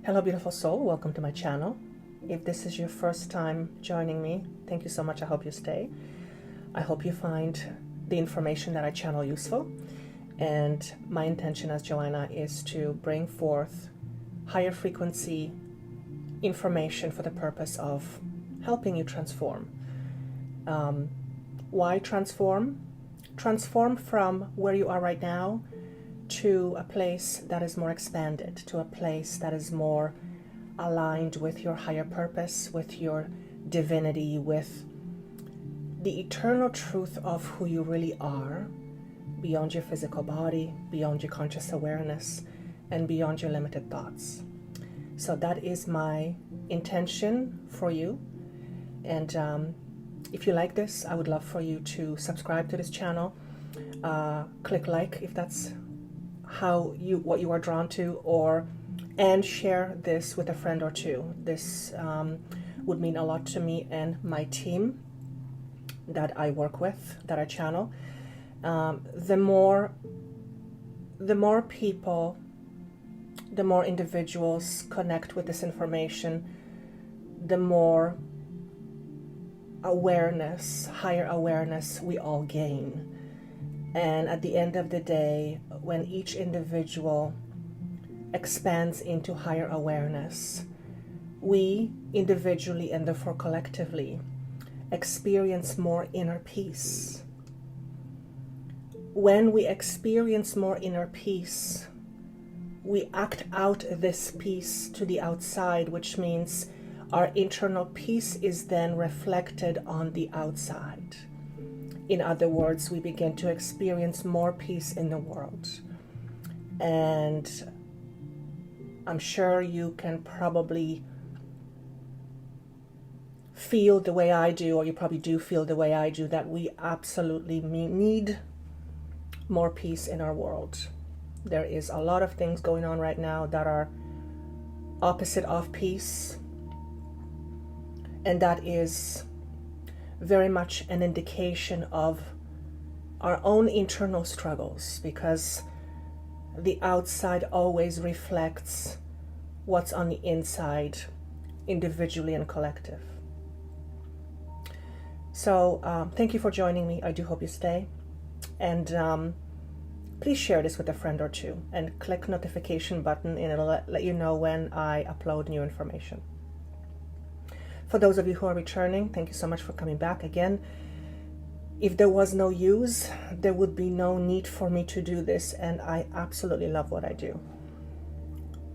Hello, beautiful soul. Welcome to my channel. If this is your first time joining me, thank you so much. I hope you stay. I hope you find the information that I channel useful. And my intention as Joanna is to bring forth higher frequency information for the purpose of helping you transform. Why transform? Transform from where you are right now to a place that is more expanded, to a place that is more aligned with your higher purpose, with your divinity, with the eternal truth of who you really are, beyond your physical body, beyond your conscious awareness, and beyond your limited thoughts. So that is my intention for you. And if you like this, I would love for you to subscribe to this channel, click like if that's what you are drawn to, and share this with a friend or two. This would mean a lot to me and my team that I work with, that I channel. The more people, the more individuals connect with this information, the more awareness, higher awareness we all gain. And at the end of the day, when each individual expands into higher awareness, we individually and therefore collectively experience more inner peace. When we experience more inner peace, we act out this peace to the outside, which means our internal peace is then reflected on the outside. In other words, we begin to experience more peace in the world. And I'm sure you can probably feel the way I do, or you probably do feel the way I do, that we absolutely need more peace in our world. There is a lot of things going on right now that are opposite of peace, and that is very much an indication of our own internal struggles, because the outside always reflects what's on the inside, individually and collective. So thank you for joining me. I do hope you stay. And please share this with a friend or two, and click notification button, and it'll let you know when I upload new information. For those of you who are returning, thank you so much for coming back again. If there was no use, there would be no need for me to do this, and I absolutely love what I do.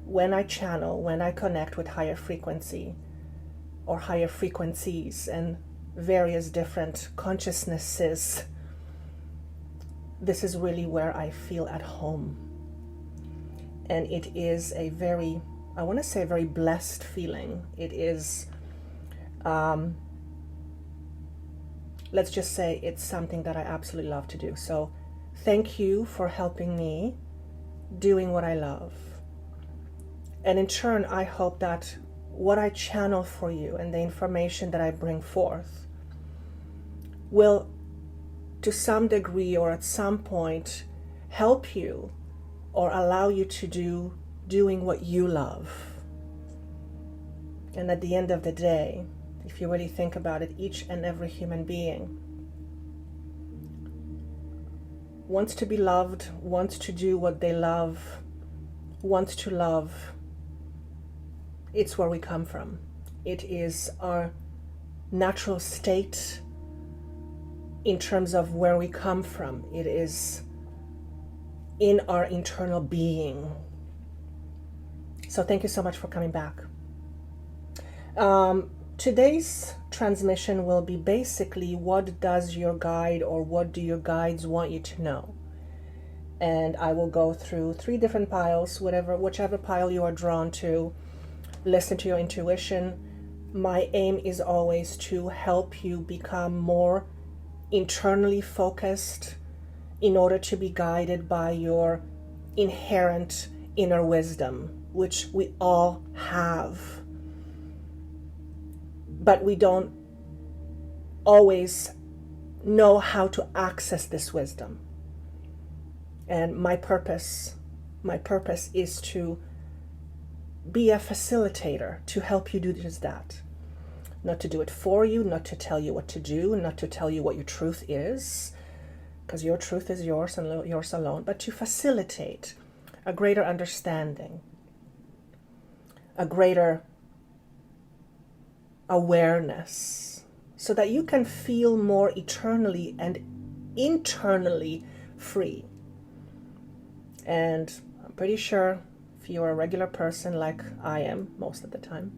When I channel, when I connect with higher frequency or higher frequencies and various different consciousnesses, this is really where I feel at home. And it is a very, I want to say, very blessed feeling. It is, let's just say it's something that I absolutely love to do. So thank you for helping me doing what I love. And in turn, I hope that what I channel for you and the information that I bring forth will, to some degree or at some point, help you or allow you to doing what you love. And at the end of the day, if you really think about it, each and every human being wants to be loved, wants to do what they love, wants to love. It's where we come from. It is our natural state in terms of where we come from. It is in our internal being. So thank you so much for coming back. Today's transmission will be basically, what does your guide, or what do your guides want you to know? And I will go through 3 different piles, whichever pile you are drawn to. Listen to your intuition. My aim is always to help you become more internally focused in order to be guided by your inherent inner wisdom, which we all have. But we don't always know how to access this wisdom. And my purpose is to be a facilitator to help you do just that. Not to do it for you, not to tell you what to do, not to tell you what your truth is, because your truth is yours and yours alone, but to facilitate a greater understanding, a greater awareness, so that you can feel more eternally and internally free. And I'm pretty sure if you're a regular person like I am most of the time,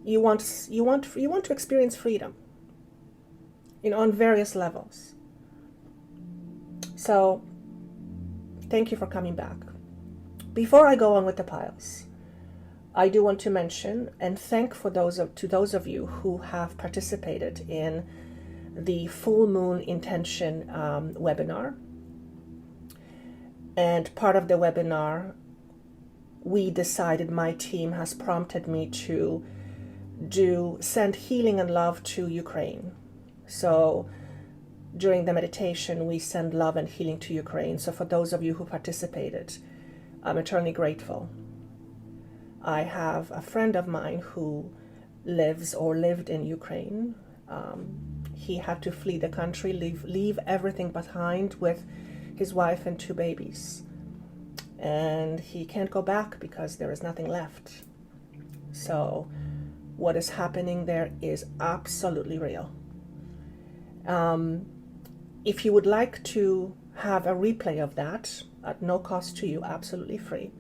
you want to experience freedom, on various levels. So thank you for coming back. Before I go on with the piles, I do want to mention and thank to those of you who have participated in the full moon intention webinar. And part of the webinar, we decided, my team has prompted me to send healing and love to Ukraine. So during the meditation, we send love and healing to Ukraine. So for those of you who participated, I'm eternally grateful. I have a friend of mine who lives or lived in Ukraine. He had to flee the country, leave everything behind with his wife and 2 babies. And he can't go back because there is nothing left. So what is happening there is absolutely real. If you would like to have a replay of that at no cost to you, absolutely free,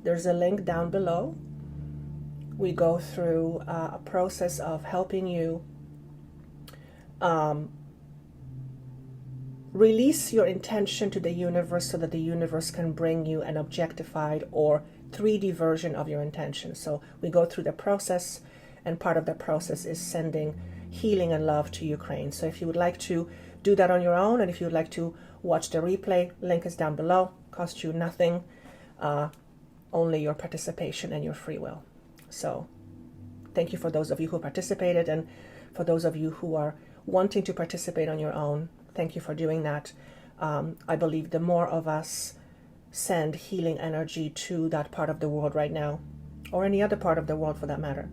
there's a link down below. We go through a process of helping you release your intention to the universe so that the universe can bring you an objectified or 3D version of your intention. So we go through the process, and part of the process is sending healing and love to Ukraine. So if you would like to do that on your own, and if you would like to watch the replay, link is down below. Costs you nothing, only your participation and your free will. So thank you for those of you who participated, and for those of you who are wanting to participate on your own, thank you for doing that. I believe the more of us send healing energy to that part of the world right now, or any other part of the world for that matter,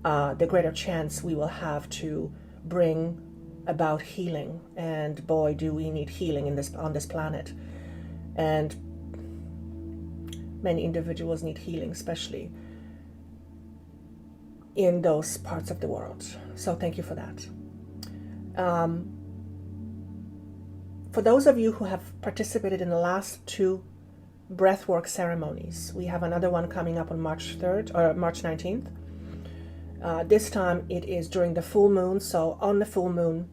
the greater chance we will have to bring about healing. And boy, do we need healing on this planet. And many individuals need healing, especially in those parts of the world. So thank you for that. For those of you who have participated in the last 2 breathwork ceremonies, we have another one coming up on March 3rd or March 19th. This time it is during the full moon. So on the full moon,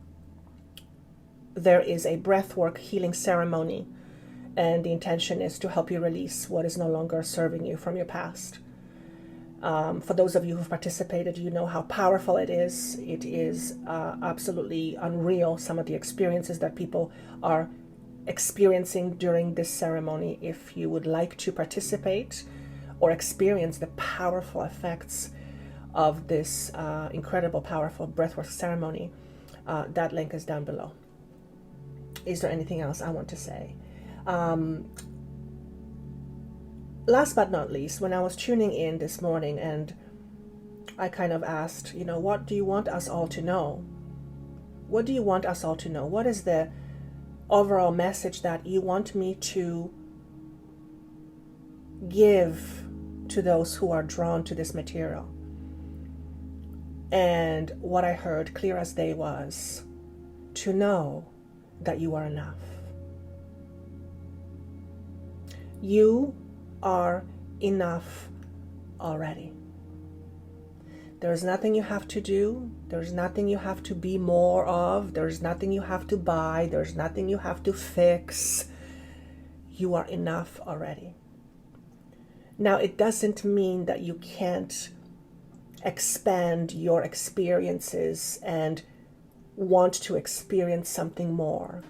there is a breathwork healing ceremony, and the intention is to help you release what is no longer serving you from your past. For those of you who've participated, you know how powerful it is. It is absolutely unreal, some of the experiences that people are experiencing during this ceremony. If you would like to participate or experience the powerful effects of this incredible, powerful breathwork ceremony, that link is down below. Is there anything else I want to say? Last but not least, when I was tuning in this morning and I kind of asked, what do you want us all to know? What do you want us all to know? What is the overall message that you want me to give to those who are drawn to this material? And what I heard clear as day was to know that you are enough. You are enough already. There's nothing you have to do. There's nothing you have to be more of. There's nothing you have to buy. There's nothing you have to fix. You are enough already. Now, it doesn't mean that you can't expand your experiences and want to experience something more,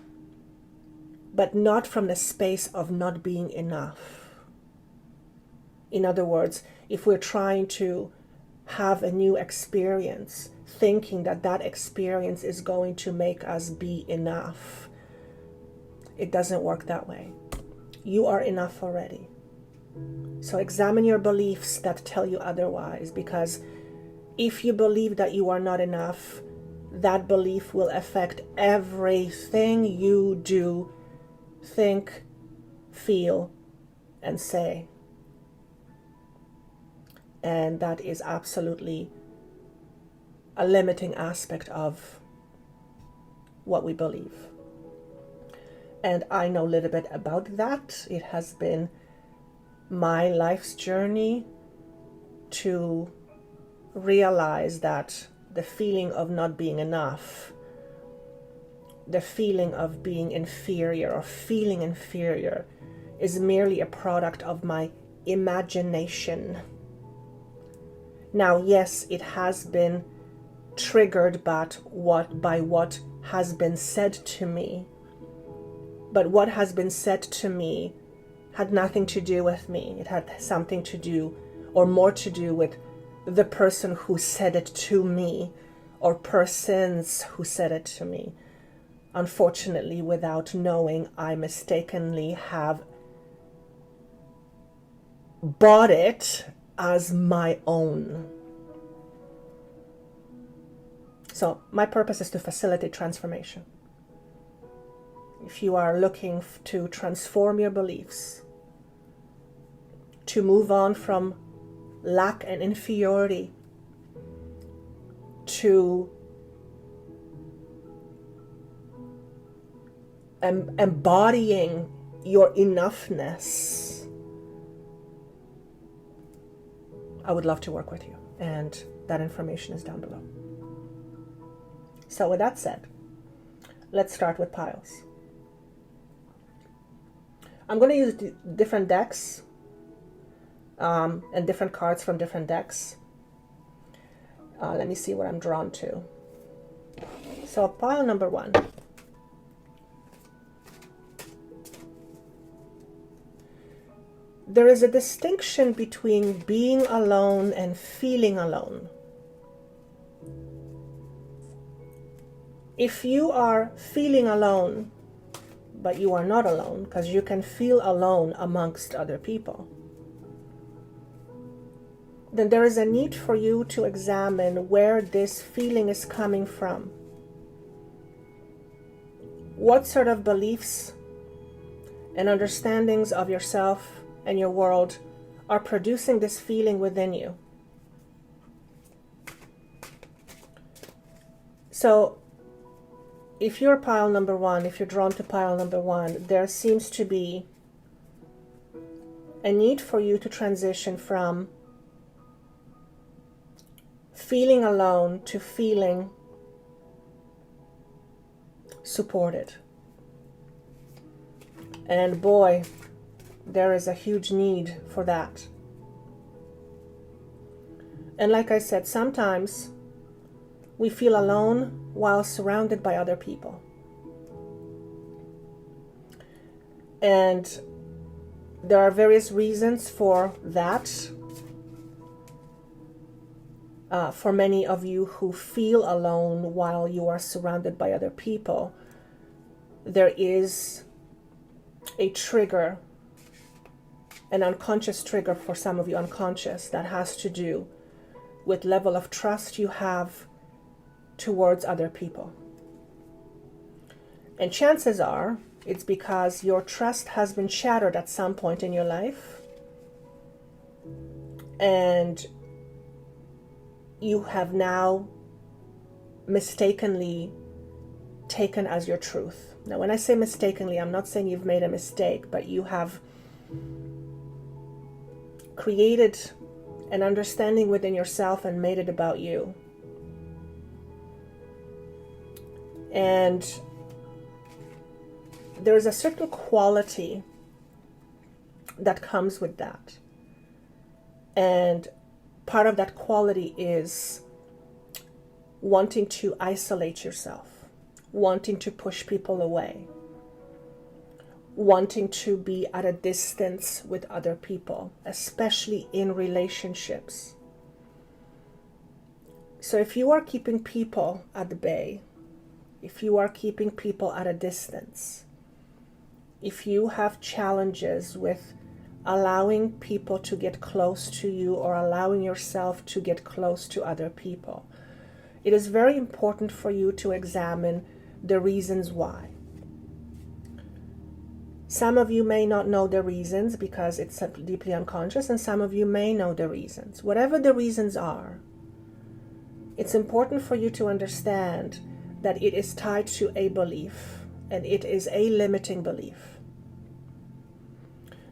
but not from the space of not being enough. In other words, if we're trying to have a new experience, thinking that that experience is going to make us be enough, it doesn't work that way. You are enough already. So examine your beliefs that tell you otherwise, because if you believe that you are not enough, that belief will affect everything you do, think, feel, and say. And that is absolutely a limiting aspect of what we believe. And I know a little bit about that. It has been my life's journey to realize that the feeling of not being enough, the feeling of being inferior or feeling inferior, is merely a product of my imagination. Now, yes, it has been triggered by what has been said to me, but what has been said to me had nothing to do with me. It had something to do, or more to do, with the person who said it to me, or persons who said it to me. Unfortunately, without knowing, I mistakenly have bought it as my own. So my purpose is to facilitate transformation. If you are looking to transform your beliefs, to move on from lack and inferiority to embodying your enoughness, I would love to work with you, and that information is down below. So with that said, let's start with piles. I'm going to use different decks and different cards from different decks. Let me see what I'm drawn to. So pile number 1. There is a distinction between being alone and feeling alone. If you are feeling alone, but you are not alone, because you can feel alone amongst other people, then there is a need for you to examine where this feeling is coming from. What sort of beliefs and understandings of yourself and your world are producing this feeling within you? So if you're pile number 1, if you're drawn to pile number 1, there seems to be a need for you to transition from feeling alone to feeling supported. And boy, there is a huge need for that. And like I said, sometimes we feel alone while surrounded by other people. And there are various reasons for that. For many of you who feel alone while you are surrounded by other people, there is a trigger, an unconscious trigger for some of you, unconscious, that has to do with level of trust you have towards other people. And chances are it's because your trust has been shattered at some point in your life, and you have now mistakenly taken as your truth. Now, when I say mistakenly, I'm not saying you've made a mistake, but you have created an understanding within yourself and made it about you. And there's a certain quality that comes with that. And part of that quality is wanting to isolate yourself, wanting to push people away, wanting to be at a distance with other people, especially in relationships. So if you are keeping people at the bay, if you are keeping people at a distance, if you have challenges with allowing people to get close to you or allowing yourself to get close to other people. It is very important for you to examine the reasons why. Some of you may not know the reasons because it's deeply unconscious, and some of you may know the reasons. Whatever the reasons are, it's important for you to understand that it is tied to a belief, and it is a limiting belief.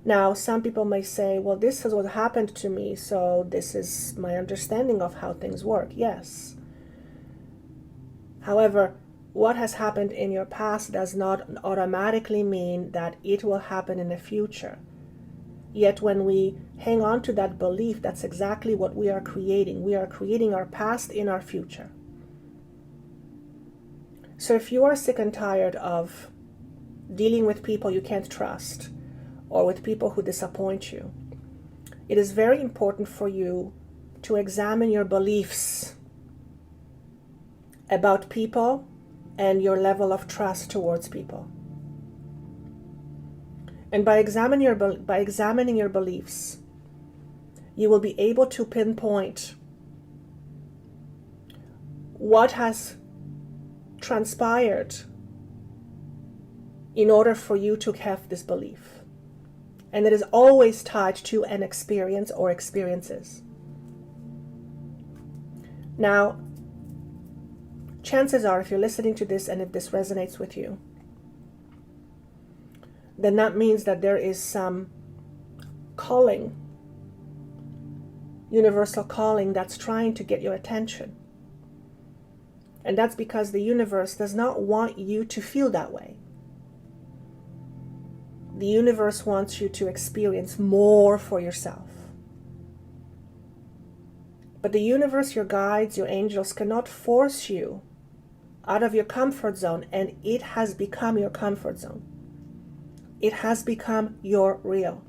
Now, some people may say, well, this is what happened to me, so this is my understanding of how things work. Yes. However, what has happened in your past does not automatically mean that it will happen in the future. Yet when we hang on to that belief, that's exactly what we are creating. We are creating our past in our future. So if you are sick and tired of dealing with people you can't trust or with people who disappoint you, it is very important for you to examine your beliefs about people and your level of trust towards people. And by examining your beliefs, you will be able to pinpoint what has transpired in order for you to have this belief. And it is always tied to an experience or experiences. Now, chances are, if you're listening to this and if this resonates with you, then that means that there is some calling, universal calling, that's trying to get your attention. And that's because the universe does not want you to feel that way. The universe wants you to experience more for yourself. But the universe, your guides, your angels cannot force you out of your comfort zone, and it has become your comfort zone. It has become your real.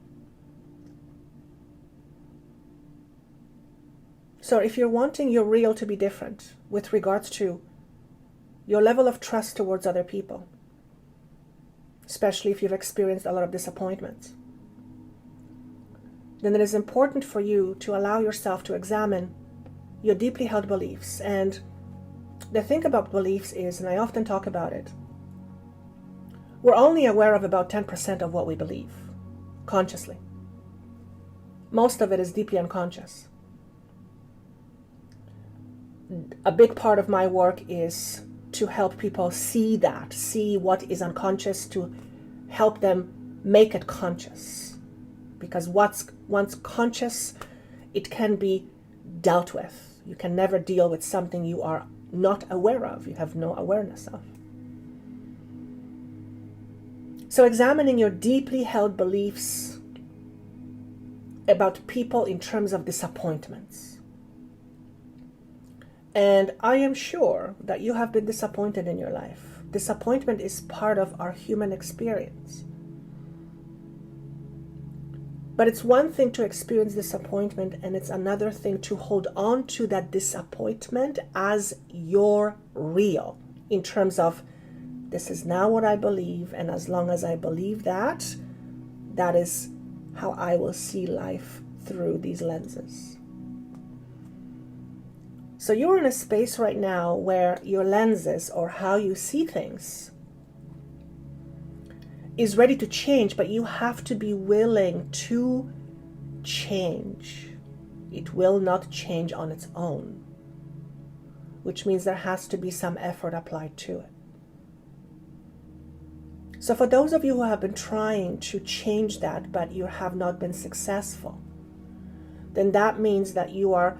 So if you're wanting your real to be different with regards to your level of trust towards other people, especially if you've experienced a lot of disappointments, then it is important for you to allow yourself to examine your deeply held beliefs. And the thing about beliefs is, and I often talk about it, we're only aware of about 10% of what we believe consciously. Most of it is deeply unconscious. A big part of my work is to help people see that, see what is unconscious, to help them make it conscious. Because once conscious, it can be dealt with. You can never deal with something you are not aware of, you have no awareness of. So examining your deeply held beliefs about people in terms of disappointments. And I am sure that you have been disappointed in your life. Disappointment is part of our human experience. But it's one thing to experience disappointment, and it's another thing to hold on to that disappointment as your real, in terms of, this is now what I believe, and as long as I believe that, that is how I will see life through these lenses. So you're in a space right now where your lenses, or how you see things, is ready to change, but you have to be willing to change. It will not change on its own, which means there has to be some effort applied to it. So for those of you who have been trying to change that, but you have not been successful, then that means that you are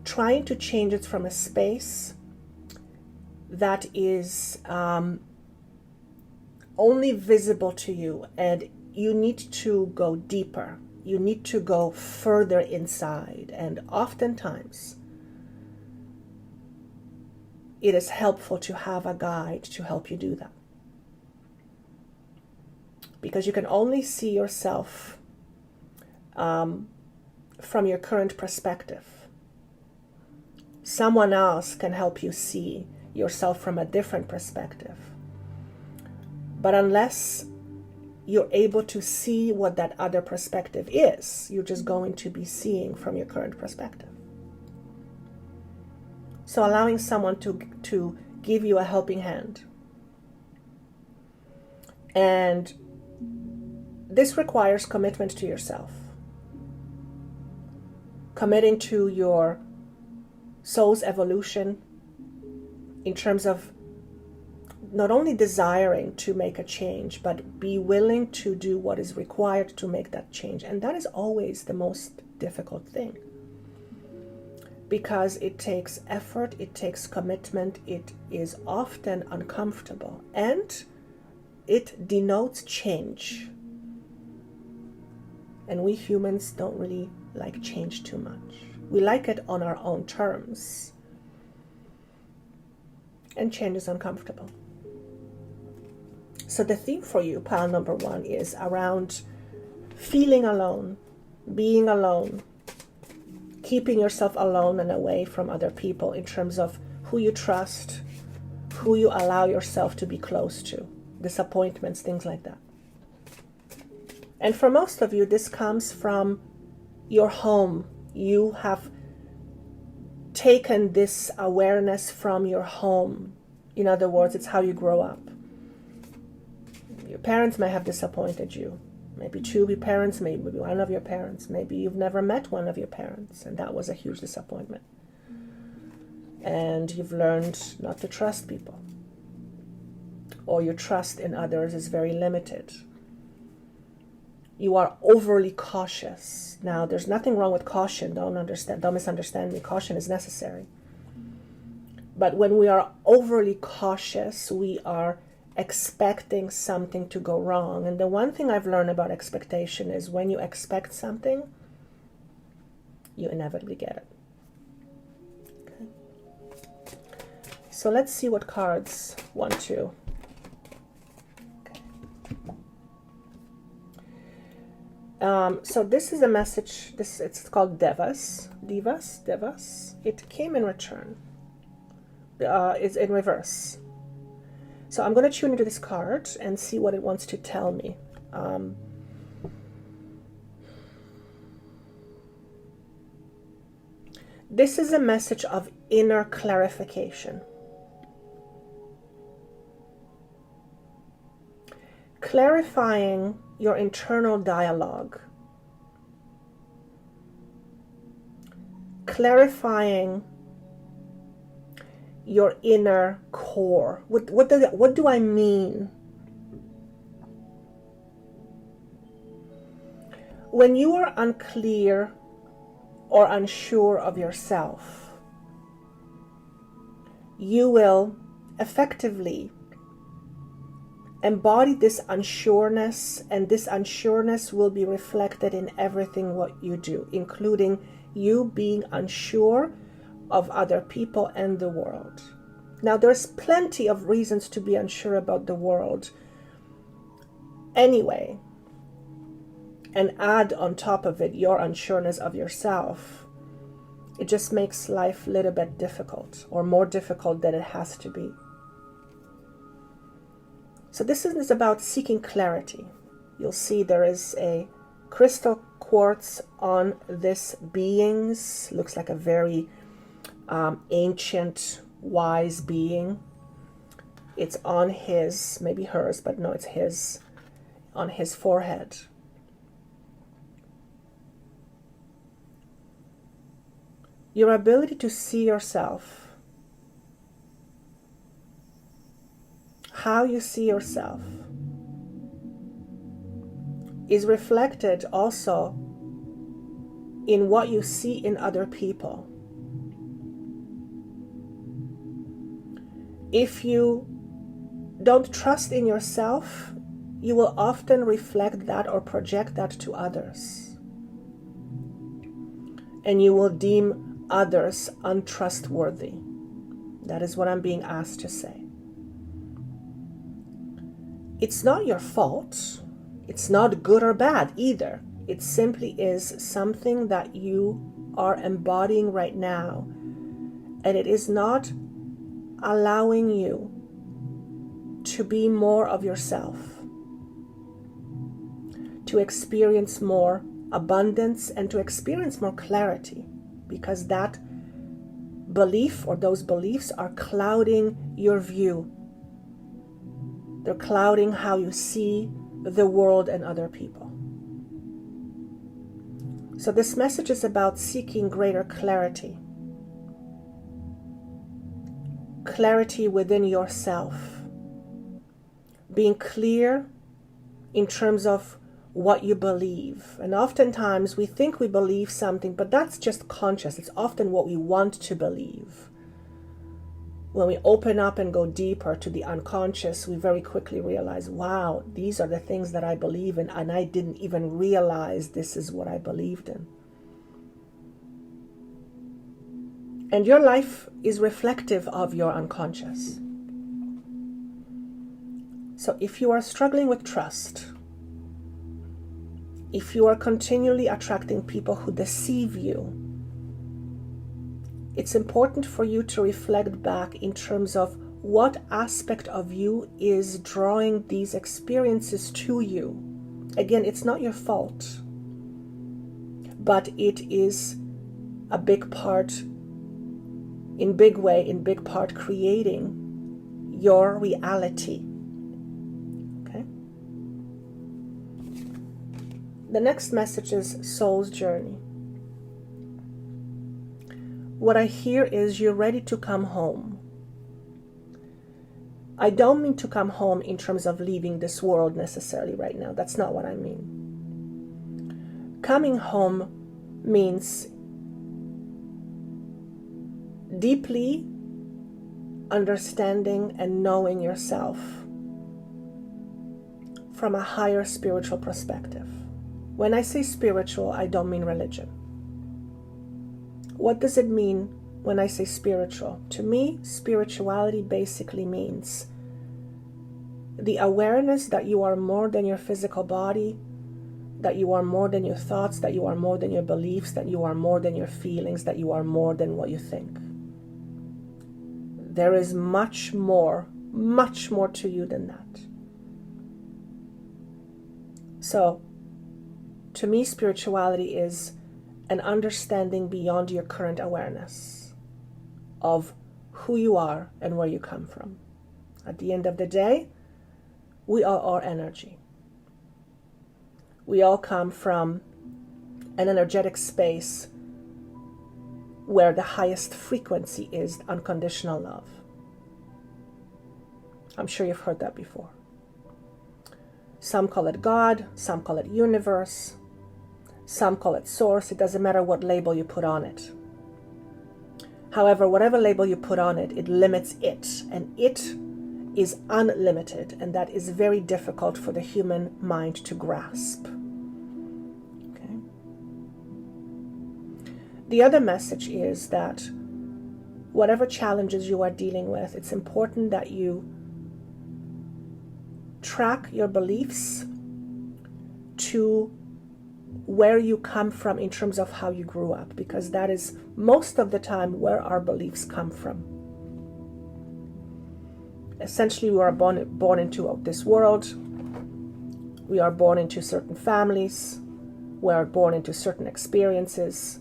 trying to change it from a space that is only visible to you, and you need to go deeper. You need to go further inside, and oftentimes it is helpful to have a guide to help you do that. Because you can only see yourself from your current perspective. Someone else can help you see yourself from a different perspective. But unless you're able to see what that other perspective is. You're just going to be seeing from your current perspective. So allowing someone to give you a helping hand. And this requires commitment to yourself. Committing to your soul's evolution in terms of not only desiring to make a change, but be willing to do what is required to make that change. And that is always the most difficult thing, because it takes effort, it takes commitment, it is often uncomfortable, and it denotes change. And we humans don't really like change too much. We like it on our own terms. And change is uncomfortable. So the theme for you, pile number 1, is around feeling alone, being alone, keeping yourself alone and away from other people in terms of who you trust, who you allow yourself to be close to, disappointments, things like that. And for most of you, this comes from your home. You have taken this awareness from your home. In other words, it's how you grow up. Your parents may have disappointed you. Maybe 2 of your parents, maybe 1 of your parents. Maybe you've never met one of your parents, and that was a huge disappointment. And you've learned not to trust people. Or your trust in others is very limited. You are overly cautious. Now, there's nothing wrong with caution. Don't misunderstand me. Caution is necessary. But when we are overly cautious, we are expecting something to go wrong. And the one thing I've learned about expectation is when you expect something, you inevitably get it. Okay. So let's see what cards want to. So this is a message, it's called Devas. It came in return. It's in reverse. So I'm going to tune into this card and see what it wants to tell me. This is a message of inner clarification. Clarifying your internal dialogue. Clarifying your inner core. What do I mean? When you are unclear or unsure of yourself, you will effectively embody this unsureness, and this unsureness will be reflected in everything what you do, including you being unsure of other people and the world. Now, there's plenty of reasons to be unsure about the world anyway, and add on top of it your unsureness of yourself. It just makes life a little bit difficult, or more difficult than it has to be. So this is about seeking clarity. You'll see there is a crystal quartz on this being's, looks like a very ancient, wise being. It's on his, maybe hers, but no, it's his, on his forehead. Your ability to see yourself, how you see yourself, is reflected also in what you see in other people. If you don't trust in yourself, you will often reflect that or project that to others. And you will deem others untrustworthy. That is what I'm being asked to say. It's not your fault. It's not good or bad either. It simply is something that you are embodying right now. And it is not allowing you to be more of yourself. to experience more abundance and to experience more clarity, because that belief or those beliefs are clouding your view. They're clouding how you see the world and other people. So this message is about seeking greater clarity. Clarity within yourself. Being clear in terms of what you believe. And oftentimes we think we believe something, but that's just conscious. It's often what we want to believe. When we open up and go deeper to the unconscious, we very quickly realize, wow, these are the things that I believe in, and I didn't even realize this is what I believed in. And your life is reflective of your unconscious. So if you are struggling with trust, if you are continually attracting people who deceive you, it's important for you to reflect back in terms of what aspect of you is drawing these experiences to you. Again, it's not your fault, but it is a big part, in big part creating your reality. Okay? The next message is soul's journey. What I hear is you're ready to come home. I don't mean to come home in terms of leaving this world necessarily right now. That's not what I mean. Coming home means deeply understanding and knowing yourself from a higher spiritual perspective. When I say spiritual, I don't mean religion. What does it mean when I say spiritual? To me, spirituality basically means the awareness that you are more than your physical body, that you are more than your thoughts, that you are more than your beliefs, that you are more than your feelings, that you are more than what you think. There is much more to you than that. So, to me, spirituality is an understanding beyond your current awareness of who you are and where you come from. At the end of the day, we are all energy. We all come from an energetic space where the highest frequency is unconditional love. I'm sure you've heard that before. Some call it God, some call it universe, some call it source. It doesn't matter what label you put on it. However, whatever label you put on it, it limits it, and it is unlimited, and that is very difficult for the human mind to grasp. Okay. The other message is that whatever challenges you are dealing with, it's important that you track your beliefs to where you come from in terms of how you grew up, because that is most of the time where our beliefs come from. Essentially, we are born into this world. We are born into certain families. We are born into certain experiences,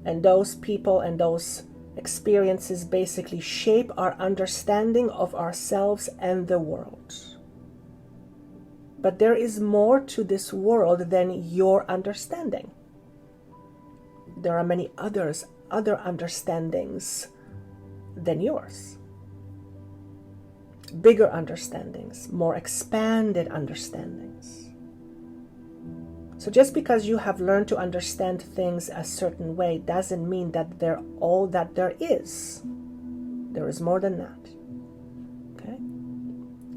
and those people and those experiences basically shape our understanding of ourselves and the world. But there is more to this world than your understanding. There are many other understandings than yours. Bigger understandings, more expanded understandings. So just because you have learned to understand things a certain way doesn't mean that they're all that there is. There is more than that. Okay?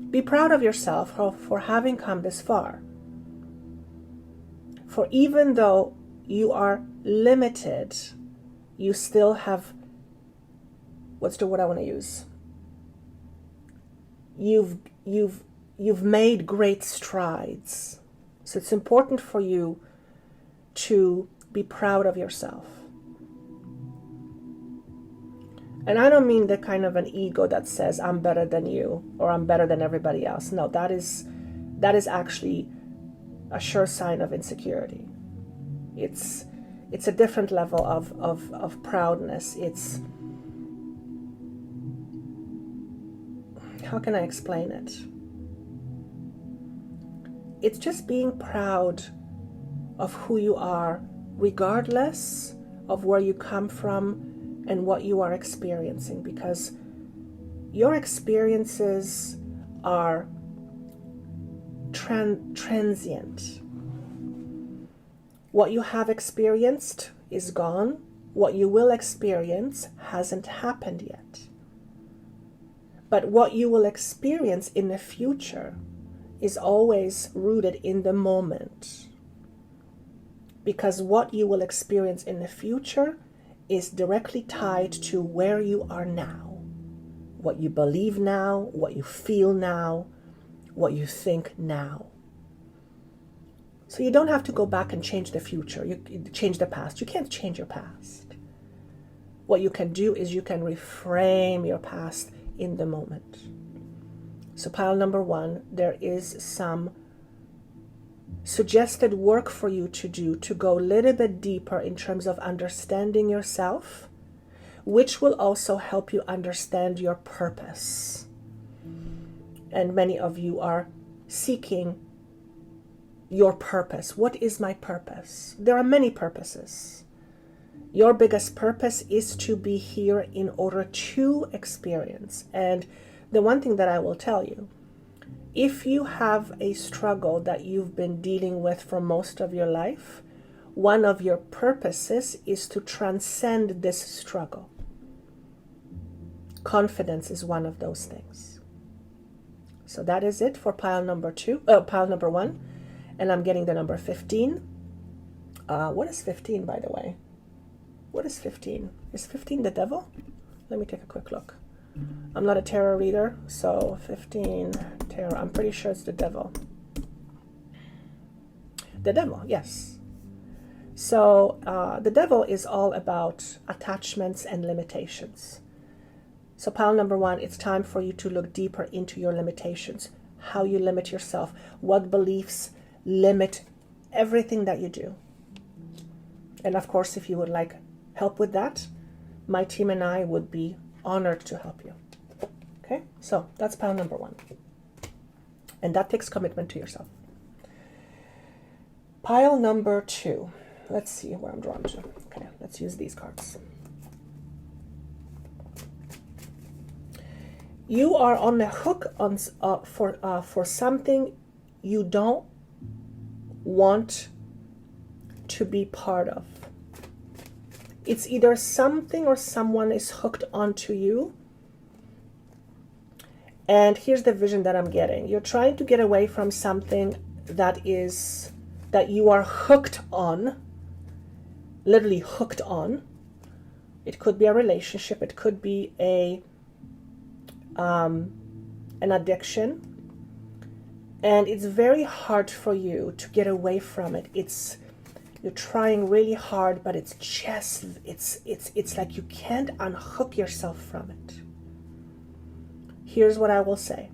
Be proud of yourself for having come this far. For even though you are limited, you still have, what's the word I want to use? You've made great strides. So it's important for you to be proud of yourself. And I don't mean the kind of an ego that says I'm better than you or I'm better than everybody else. No, that is actually a sure sign of insecurity. It's a different level of proudness. It's, how can I explain it? It's just being proud of who you are, regardless of where you come from and what you are experiencing, because your experiences are transient. What you have experienced is gone. What you will experience hasn't happened yet. But what you will experience in the future is always rooted in the moment. Because what you will experience in the future is directly tied to where you are now. What you believe now, what you feel now, what you think now. So you don't have to go back and change the future. You change the past. You can't change your past. What you can do is you can reframe your past in the moment. So pile number 1, there is some suggested work for you to do to go a little bit deeper in terms of understanding yourself, which will also help you understand your purpose. And many of you are seeking your purpose. What is my purpose? There are many purposes. Your biggest purpose is to be here in order to experience. And the one thing that I will tell you, if you have a struggle that you've been dealing with for most of your life, one of your purposes is to transcend this struggle. Confidence is one of those things. So that is it for pile number 1. And I'm getting the number 15. What is 15, by the way? What is 15? Is 15 the devil? Let me take a quick look. I'm not a tarot reader, so 15 tarot. I'm pretty sure it's the devil. The devil, yes. So the devil is all about attachments and limitations. So pile number 1, it's time for you to look deeper into your limitations, how you limit yourself, what beliefs limit everything that you do. And of course, if you would like help with that, my team and I would be honored to help you. Okay, so that's pile number 1. And that takes commitment to yourself. Pile number 2. Let's see where I'm drawn to. Okay, let's use these cards. You are on the hook for something you don't want to be part of. It's either something or someone is hooked onto you. And here's the vision that I'm getting. You're trying to get away from something that you are hooked on, literally hooked on. It could be a relationship. It could be an addiction. And it's very hard for you to get away from it. You're trying really hard, but it's like you can't unhook yourself from it. Here's what I will say.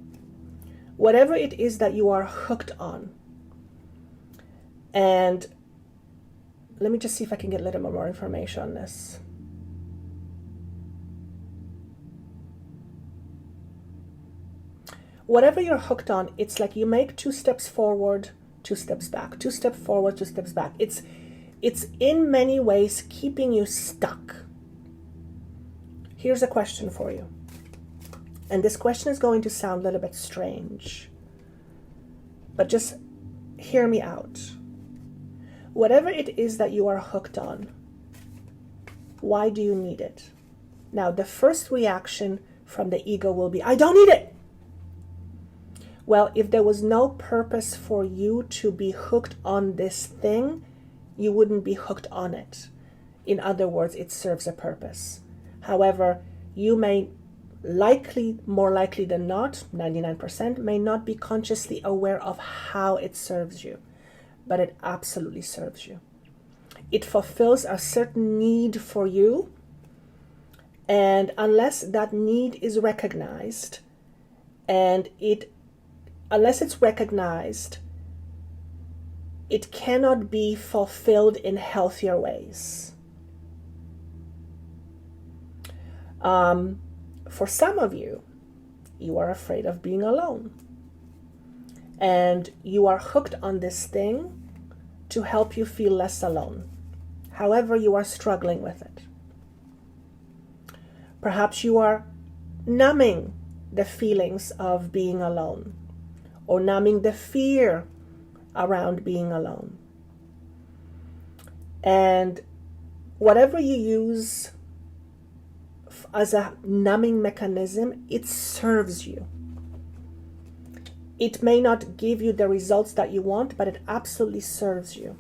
Whatever it is that you are hooked on, and let me just see if I can get a little more information on this. Whatever you're hooked on, it's like you make 2 steps forward, 2 steps back, 2 steps forward, 2 steps back. It's in many ways keeping you stuck. Here's a question for you. And this question is going to sound a little bit strange, but just hear me out. Whatever it is that you are hooked on, why do you need it? Now, the first reaction from the ego will be, I don't need it. Well, if there was no purpose for you to be hooked on this thing, you wouldn't be hooked on it. In other words, it serves a purpose. However, you may more likely than not, 99%, may not be consciously aware of how it serves you, but it absolutely serves you. It fulfills a certain need for you, and unless that need is recognized, unless it's recognized it cannot be fulfilled in healthier ways. For some of you, you are afraid of being alone. And you are hooked on this thing to help you feel less alone. However, you are struggling with it. Perhaps you are numbing the feelings of being alone, or numbing the fear around being alone. And whatever you use as a numbing mechanism, it serves you. It may not give you the results that you want, but it absolutely serves you.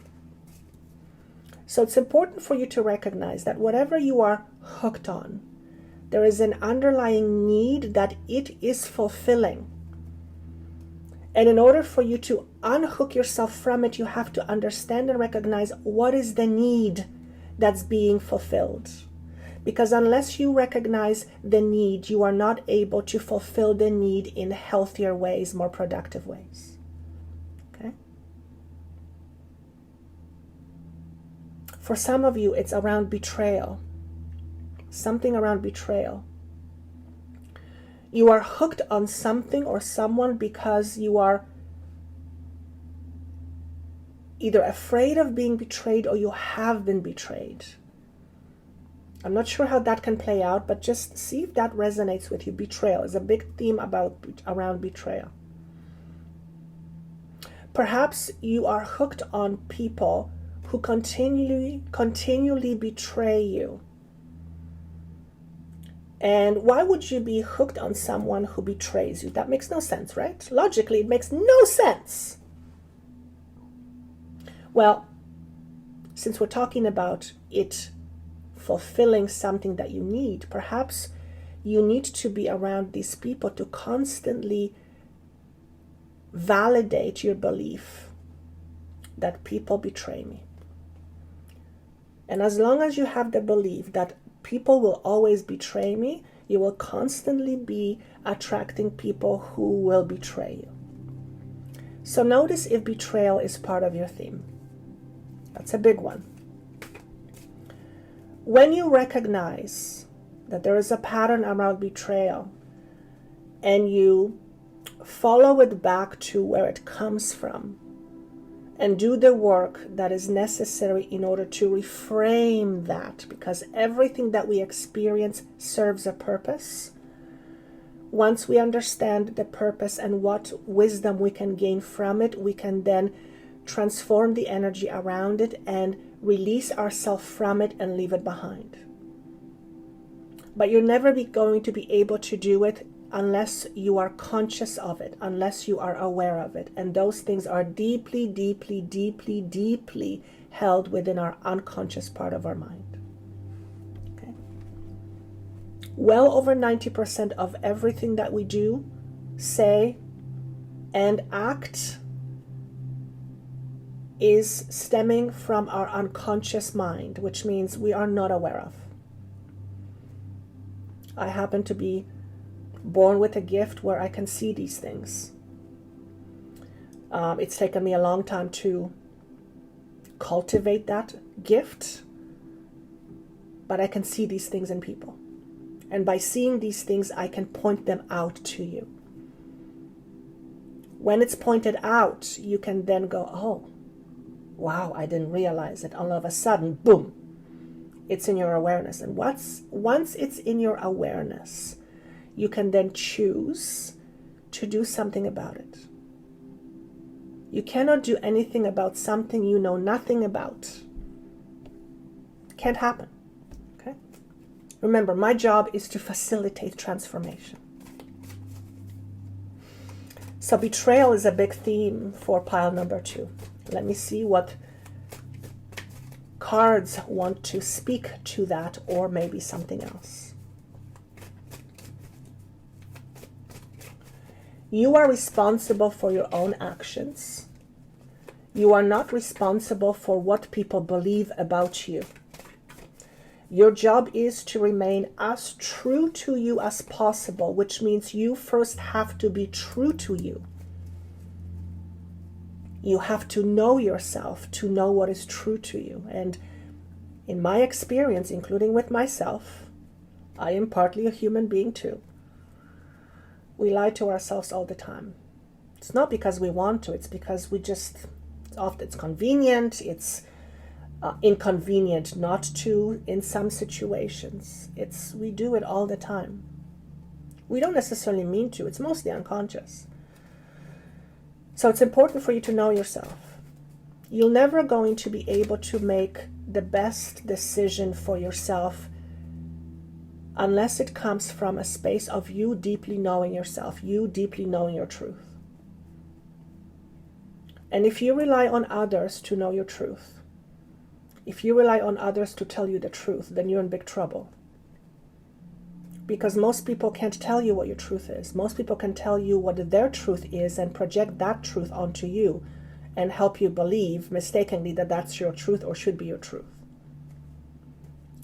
So it's important for you to recognize that whatever you are hooked on, there is an underlying need that it is fulfilling. And in order for you to unhook yourself from it, you have to understand and recognize what is the need that's being fulfilled. Because unless you recognize the need, you are not able to fulfill the need in healthier ways, more productive ways. Okay? For some of you, it's around betrayal. Something around betrayal. You are hooked on something or someone because you are either afraid of being betrayed or you have been betrayed. I'm not sure how that can play out, but just see if that resonates with you. Betrayal is a big theme around betrayal. Perhaps you are hooked on people who continually betray you. And why would you be hooked on someone who betrays you? That makes no sense, right? Logically, it makes no sense. Well, since we're talking about it fulfilling something that you need, perhaps you need to be around these people to constantly validate your belief that people betray me. And as long as you have the belief that people will always betray me, you will constantly be attracting people who will betray you. So notice if betrayal is part of your theme. That's a big one. When you recognize that there is a pattern around betrayal and you follow it back to where it comes from and do the work that is necessary in order to reframe that, because everything that we experience serves a purpose. Once we understand the purpose and what wisdom we can gain from it, we can then transform the energy around it and release ourselves from it and leave it behind. But you're never going to be able to do it unless you are conscious of it, unless you are aware of it. And those things are deeply, deeply, deeply, deeply held within our unconscious part of our mind. Okay? Well over 90% of everything that we do, say, and act is stemming from our unconscious mind, which means we are not aware of. I happen to be born with a gift where I can see these things. It's taken me a long time to cultivate that gift, but I can see these things in people. And by seeing these things, I can point them out to you. When it's pointed out, you can then go, oh, wow, I didn't realize it. All of a sudden, boom, it's in your awareness. And once it's in your awareness, you can then choose to do something about it. You cannot do anything about something you know nothing about. Can't happen. Okay? Remember, my job is to facilitate transformation. So betrayal is a big theme for pile number 2. Let me see what cards want to speak to that, or maybe something else. You are responsible for your own actions. You are not responsible for what people believe about you. Your job is to remain as true to you as possible, which means you first have to be true to you. You have to know yourself to know what is true to you. And in my experience, including with myself, I am partly a human being too. We lie to ourselves all the time. It's not because we want to, it's because it's convenient, it's inconvenient not to in some situations. We do it all the time. We don't necessarily mean to, it's mostly unconscious. So it's important for you to know yourself. You're never going to be able to make the best decision for yourself unless it comes from a space of you deeply knowing yourself, you deeply knowing your truth. And if you rely on others to know your truth, if you rely on others to tell you the truth, then you're in big trouble. Because most people can't tell you what your truth is. Most people can tell you what their truth is and project that truth onto you and help you believe mistakenly that that's your truth or should be your truth.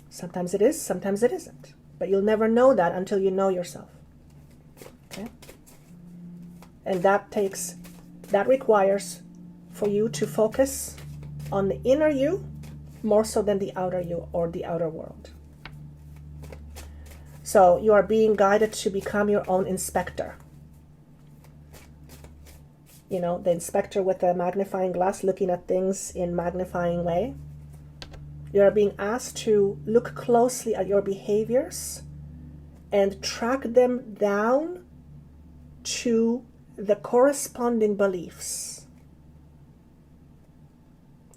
Sometimes it is, sometimes it isn't. But you'll never know that until you know yourself. Okay? And that requires for you to focus on the inner you more so than the outer you or the outer world. So you are being guided to become your own inspector. You know, the inspector with the magnifying glass looking at things in magnifying way. You are being asked to look closely at your behaviors and track them down to the corresponding beliefs.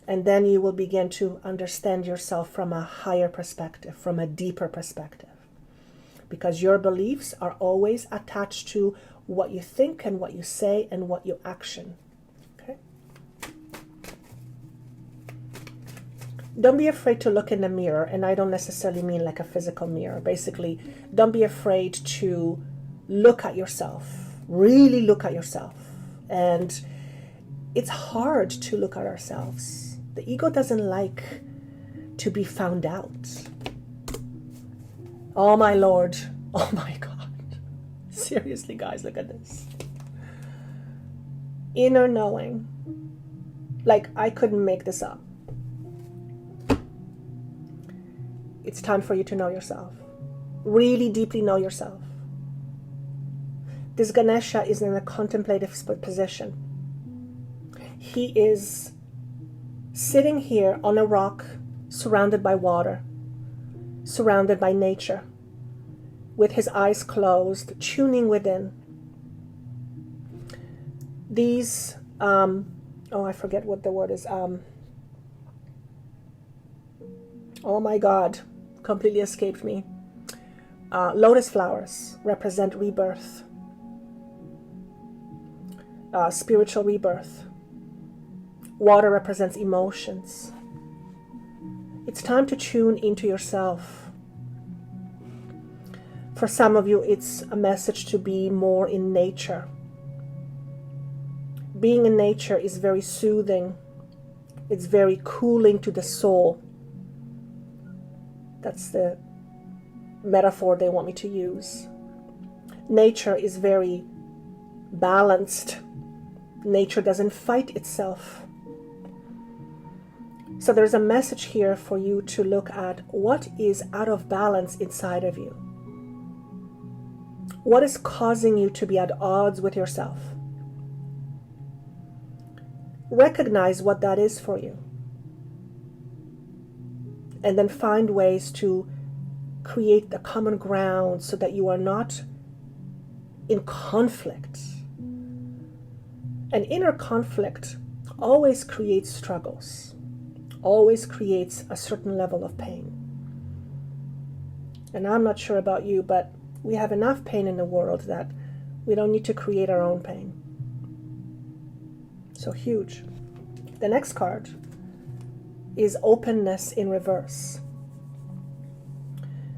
And then you will begin to understand yourself from a higher perspective, from a deeper perspective. Because your beliefs are always attached to what you think and what you say and what you action. Okay? Don't be afraid to look in the mirror, and I don't necessarily mean like a physical mirror. Basically, don't be afraid to look at yourself, really look at yourself. And it's hard to look at ourselves. The ego doesn't like to be found out. Oh my Lord, oh my God. Seriously, guys, look at this. Inner knowing. Like, I couldn't make this up. It's time for you to know yourself. Really deeply know yourself. This Ganesha is in a contemplative position. He is sitting here on a rock, surrounded by water, surrounded by nature, with his eyes closed, tuning within. These, I forget what the word is. Oh my God, completely escaped me. Lotus flowers represent rebirth, spiritual rebirth. Water represents emotions. It's time to tune into yourself. For some of you, it's a message to be more in nature. Being in nature is very soothing. It's very cooling to the soul. That's the metaphor they want me to use. Nature is very balanced. Nature doesn't fight itself. So there's a message here for you to look at what is out of balance inside of you. What is causing you to be at odds with yourself? Recognize what that is for you. And then find ways to create the common ground so that you are not in conflict. An inner conflict always creates struggles, always creates a certain level of pain. And I'm not sure about you, but we have enough pain in the world that we don't need to create our own pain. So huge. The next card is openness in reverse.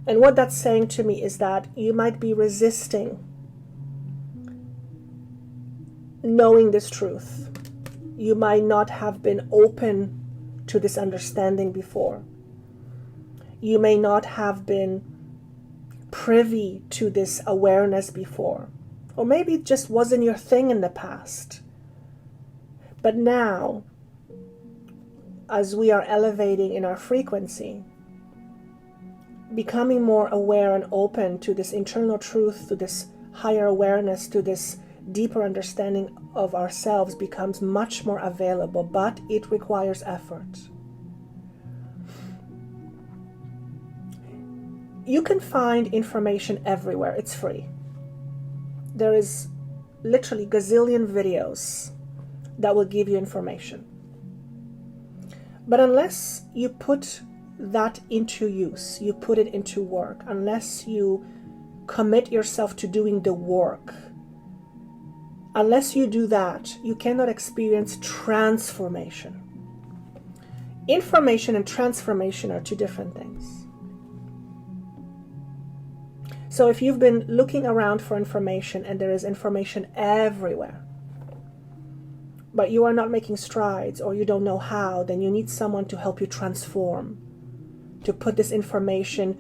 And what that's saying to me is that you might be resisting knowing this truth. You might not have been open to this understanding before. You may not have been privy to this awareness before. Or maybe it just wasn't your thing in the past. But now, as we are elevating in our frequency, becoming more aware and open to this internal truth, to this higher awareness, to this deeper understanding of ourselves becomes much more available, but it requires effort. You can find information everywhere. It's free. There is literally gazillion videos that will give you information. But unless you put that into use, you put it into work, unless you commit yourself to doing the work, unless you do that, you cannot experience transformation. Information and transformation are two different things. So if you've been looking around for information and there is information everywhere, but you are not making strides or you don't know how, then you need someone to help you transform, to put this information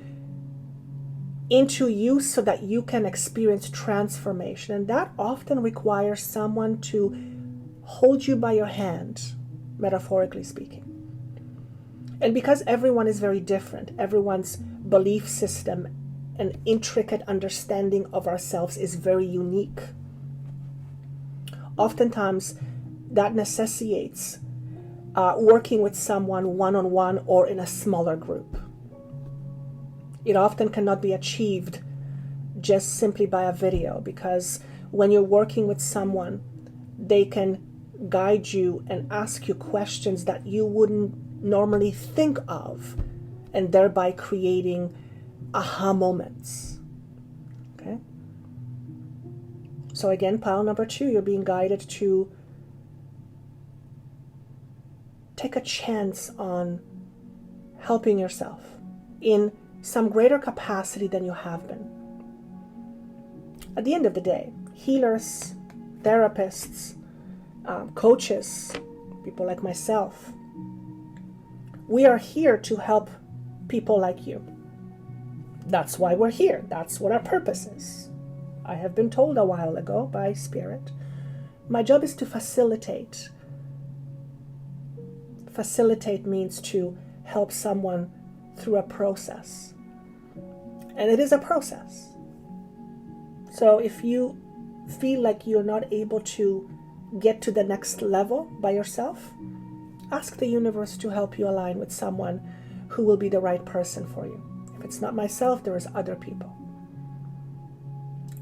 into use so that you can experience transformation. And that often requires someone to hold you by your hand, metaphorically speaking. And because everyone is very different, everyone's belief system and intricate understanding of ourselves is very unique. Oftentimes, that necessitates working with someone one-on-one or in a smaller group. It often cannot be achieved just simply by a video, because when you're working with someone, they can guide you and ask you questions that you wouldn't normally think of, and thereby creating aha moments. Okay? So again, pile number 2, you're being guided to take a chance on helping yourself in some greater capacity than you have been. At the end of the day, healers, therapists, coaches, people like myself, we are here to help people like you. That's why we're here. That's what our purpose is. I have been told a while ago by Spirit, my job is to facilitate. Facilitate means to help someone through a process. And it is a process. So if you feel like you're not able to get to the next level by yourself, ask the universe to help you align with someone who will be the right person for you. If it's not myself, there is other people.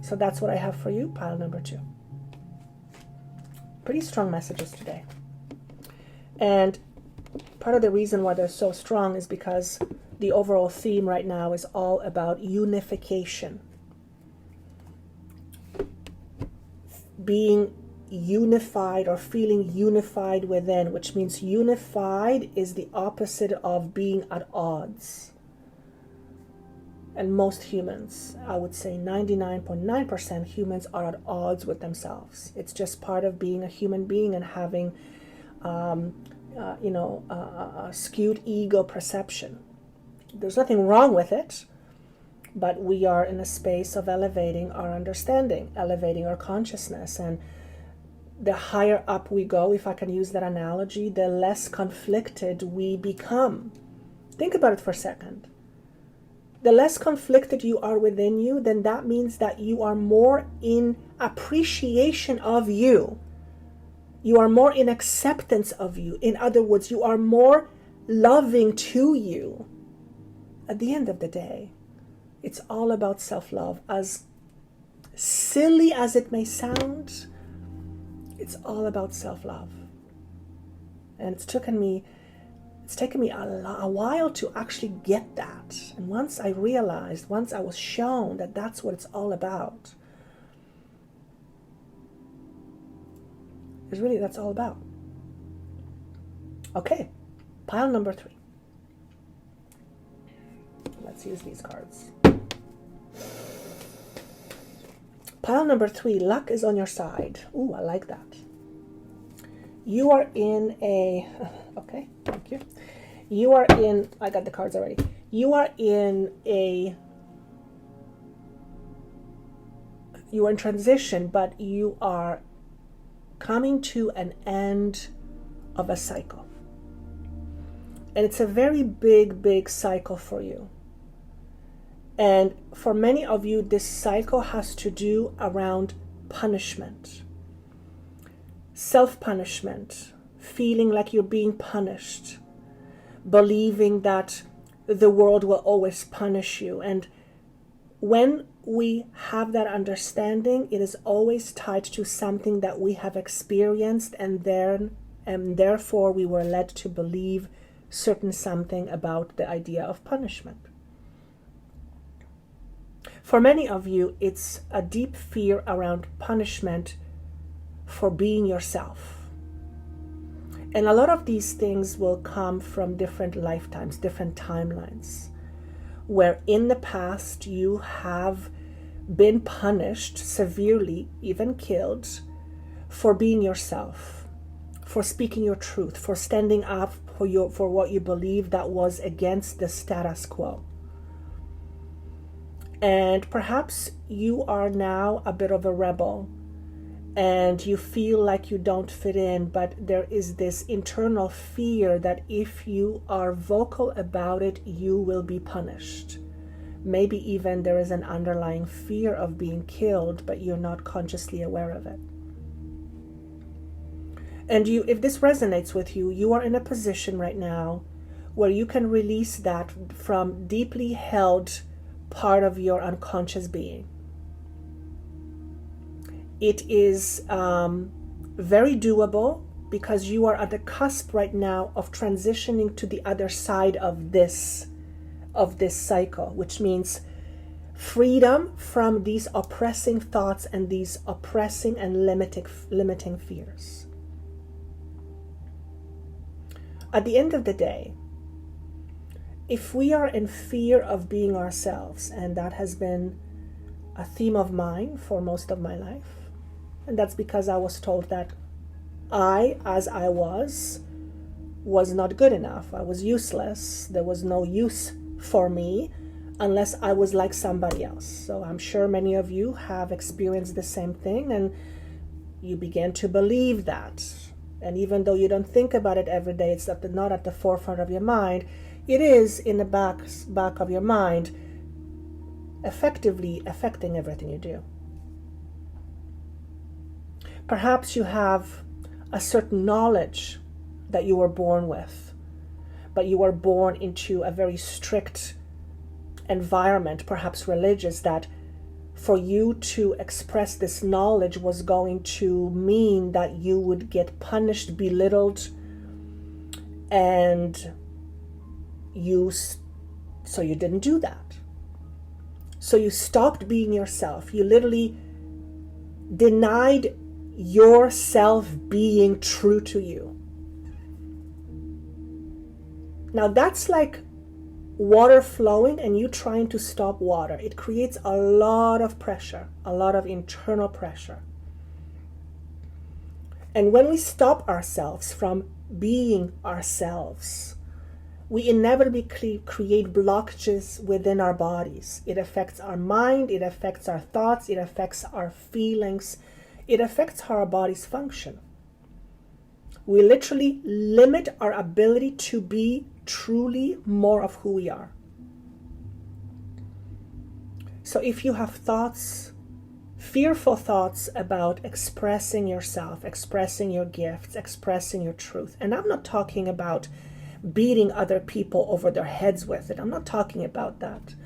So that's what I have for you, pile number 2. Pretty strong messages today. And part of the reason why they're so strong is because the overall theme right now is all about unification. Being unified or feeling unified within, which means unified is the opposite of being at odds. And most humans, I would say 99.9% humans are at odds with themselves. It's just part of being a human being and having a skewed ego perception. There's nothing wrong with it, but we are in a space of elevating our understanding, elevating our consciousness, and the higher up we go, if I can use that analogy, the less conflicted we become. Think about it for a second. The less conflicted you are within you, then that means that you are more in appreciation of you. You are more in acceptance of you. In other words, you are more loving to you. At the end of the day, it's all about self-love. As silly as it may sound, it's all about self-love. And it's taken me a while to actually get that. And once I realized, once I was shown that that's what it's all about, that's all about. Okay, pile number 3. Let's use these cards. Pile number 3, luck is on your side. Ooh, I like that. You are in a, okay, thank you. You are in, I got the cards already. You are in transition, but you are coming to an end of a cycle. And it's a very big cycle for you. And for many of you, this cycle has to do around punishment, self-punishment, feeling like you're being punished, believing that the world will always punish you. And when we have that understanding, it is always tied to something that we have experienced, and therefore we were led to believe certain something about the idea of punishment. For many of you, it's a deep fear around punishment for being yourself. And a lot of these things will come from different lifetimes, different timelines, where in the past you have been punished severely, even killed, for being yourself, for speaking your truth, for standing up for what you believe that was against the status quo. And perhaps you are now a bit of a rebel and you feel like you don't fit in, but there is this internal fear that if you are vocal about it, you will be punished. Maybe even there is an underlying fear of being killed, but you're not consciously aware of it. And if this resonates with you, you are in a position right now where you can release that from deeply held part of your unconscious being. It is very doable because you are at the cusp right now of transitioning to the other side of this cycle, which means freedom from these oppressing thoughts and these oppressing and limiting fears. At the end of the day, if we are in fear of being ourselves, and that has been a theme of mine for most of my life, and that's because I was told that I, as I was not good enough. I was useless. There was no use for me unless I was like somebody else. So I'm sure many of you have experienced the same thing, and you begin to believe that. And even though you don't think about it every day, it's not at the forefront of your mind, it is in the back of your mind, effectively affecting everything you do. Perhaps you have a certain knowledge that you were born with, but you were born into a very strict environment, perhaps religious, that for you to express this knowledge was going to mean that you would get punished, belittled, and so you didn't do that. So you stopped being yourself. You literally denied yourself being true to you. Now that's like water flowing and you trying to stop water. It creates a lot of pressure, a lot of internal pressure. And when we stop ourselves from being ourselves, we inevitably create blockages within our bodies. It affects our mind, it affects our thoughts, it affects our feelings, it affects how our bodies function. We literally limit our ability to be truly more of who we are. So if you have thoughts, fearful thoughts about expressing yourself, expressing your gifts, expressing your truth, and I'm not talking about beating other people over their heads with it. I'm not talking about that.